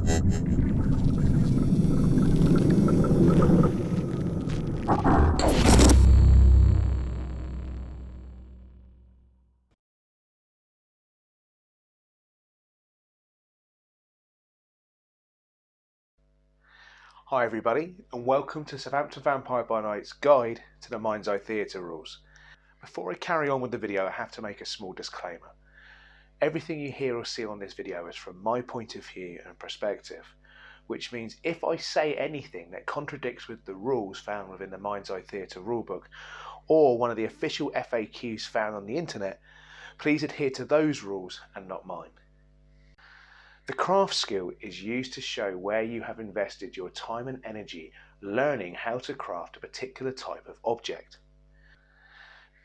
Hi everybody, and welcome to Southampton Vampire by Night's guide to the Mind's Eye Theatre rules. Before I carry on with the video, I have to make a small disclaimer. Everything you hear or see on this video is from my point of view and perspective, which means if I say anything that contradicts with the rules found within the Mind's Eye Theatre rulebook or one of the official FAQs found on the internet, please adhere to those rules and not mine. The craft skill is used to show where you have invested your time and energy learning how to craft a particular type of object.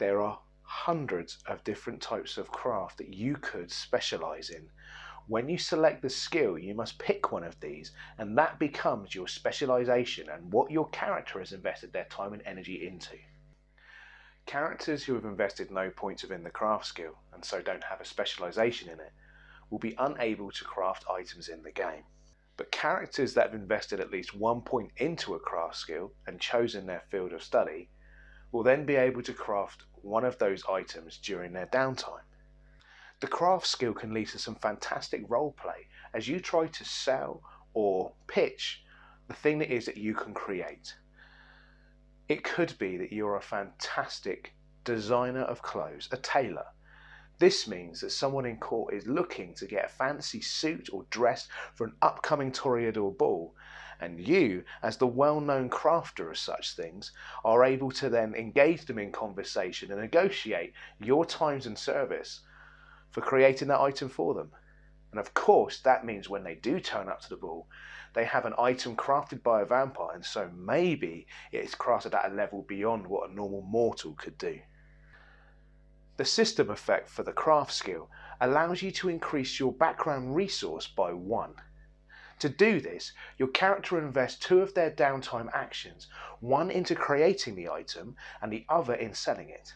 There are hundreds of different types of craft that you could specialize in. When you select the skill, you must pick one of these, and that becomes your specialization and what your character has invested their time and energy into. Characters who have invested no points within the craft skill and so don't have a specialization in it will be unable to craft items in the game. But characters that have invested at least 1 point into a craft skill and chosen their field of study will then be able to craft one of those items during their downtime. The craft skill can lead to some fantastic roleplay as you try to sell or pitch the thing that is that you can create. It could be that you're a fantastic designer of clothes, a tailor. This means that someone in court is looking to get a fancy suit or dress for an upcoming toreador ball, and you, as the well-known crafter of such things, are able to then engage them in conversation and negotiate your times and service for creating that item for them. And of course, that means when they do turn up to the ball, they have an item crafted by a vampire, and so maybe it's crafted at a level beyond what a normal mortal could do. The system effect for the craft skill allows you to increase your background resource by 1. To do this, your character invests 2 of their downtime actions, one into creating the item and the other in selling it.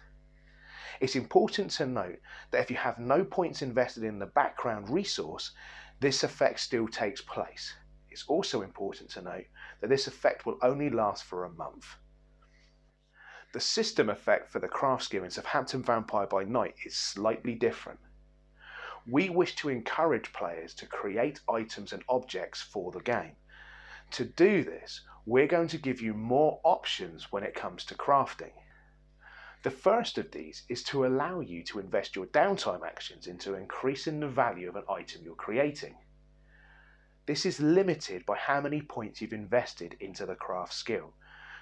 It's important to note that if you have no points invested in the background resource, this effect still takes place. It's also important to note that this effect will only last for a month. The system effect for the craft skill in Southampton Vampire by Night is slightly different. We wish to encourage players to create items and objects for the game. To do this, we're going to give you more options when it comes to crafting. The first of these is to allow you to invest your downtime actions into increasing the value of an item you're creating. This is limited by how many points you've invested into the craft skill.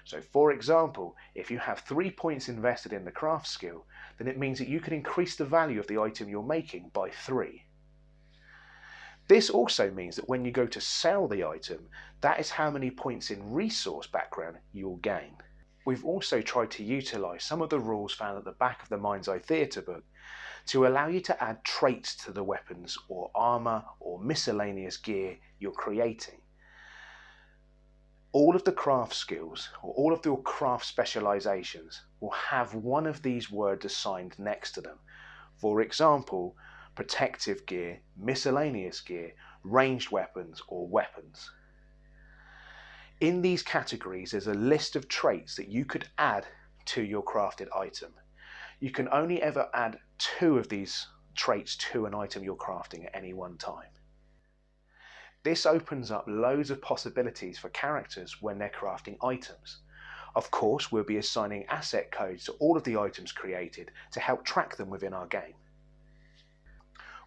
So for example, if you have 3 points invested in the craft skill, then it means that you can increase the value of the item you're making by 3. This also means that when you go to sell the item, that is how many points in resource background you'll gain. We've also tried to utilise some of the rules found at the back of the Mind's Eye Theatre book to allow you to add traits to the weapons or armour or miscellaneous gear you're creating. All of the craft skills, or all of your craft specializations, will have one of these words assigned next to them. For example, protective gear, miscellaneous gear, ranged weapons, or weapons. In these categories, there's a list of traits that you could add to your crafted item. You can only ever add 2 of these traits to an item you're crafting at any one time. This opens up loads of possibilities for characters when they're crafting items. Of course, we'll be assigning asset codes to all of the items created to help track them within our game.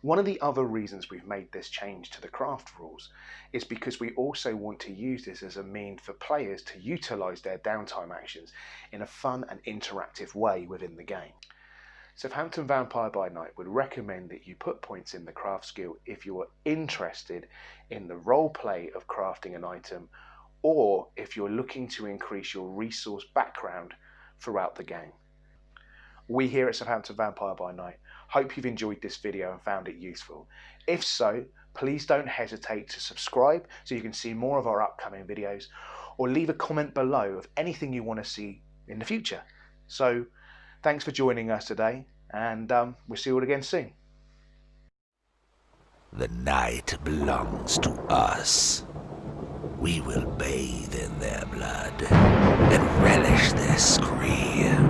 One of the other reasons we've made this change to the craft rules is because we also want to use this as a means for players to utilise their downtime actions in a fun and interactive way within the game. Southampton Vampire by Night would recommend that you put points in the craft skill if you are interested in the role play of crafting an item, or if you're looking to increase your resource background throughout the game. We here at Southampton Vampire by Night hope you've enjoyed this video and found it useful. If so, please don't hesitate to subscribe so you can see more of our upcoming videos, or leave a comment below of anything you want to see in the future. So thanks for joining us today, and we'll see you all again soon. The night belongs to us. We will bathe in their blood and relish their screams.